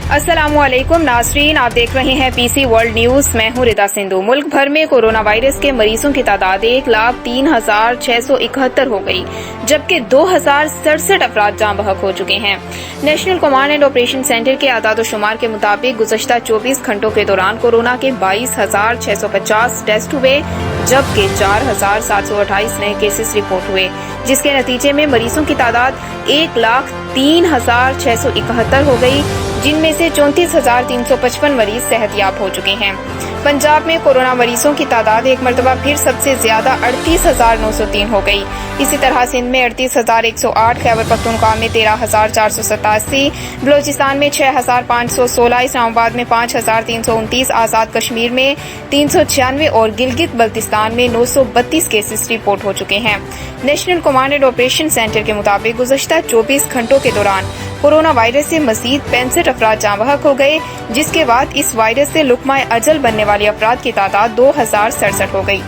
अस्सलामुअलैकुम नाज़रीन, आप देख रहे हैं पीसी वर्ल्ड न्यूज। मैं हूं रिदा सिंधु। मुल्क भर में कोरोना वायरस के मरीजों की तादाद 1,03,671 हो गई, जबकि 2,067 अफराद जाँ बहक हो चुके हैं। National command and operation centre के आदाद शुमार के मुताबिक गुज़श्ता 24 घंटों के दौरान कोरोना के 22,650 टेस्ट हुए, जबकि 4,728 नए केसेस रिपोर्ट हुए, जिसके नतीजे में मरीजों की तादाद 1,03,671 हो गई, जिनमें से 34,355 मरीज सेहतयाब हो चुके हैं। पंजाब में कोरोना मरीजों की तादाद एक मरतबा फिर सबसे ज्यादा 38,903 हो गई। इसी तरह सिंध में 38,108, खैबर पख्तूनख्वा में 13,487, बलोचिस्तान में 6,516, इस्लामाबाद में 5,329, आजाद कश्मीर में 396 और गिलगित बल्तिस्तान में 932 केसेस रिपोर्ट हो चुके हैं। National command and operation centre के मुताबिक गुज़श्ता 24 घंटों के दौरान कोरोना वायरस से मजीद 65 अफराद जाँ बहक हो गए, जिसके बाद इस वायरस से लुकमा अजल बनने वाले अफराद की तादाद 2,067 हो गई।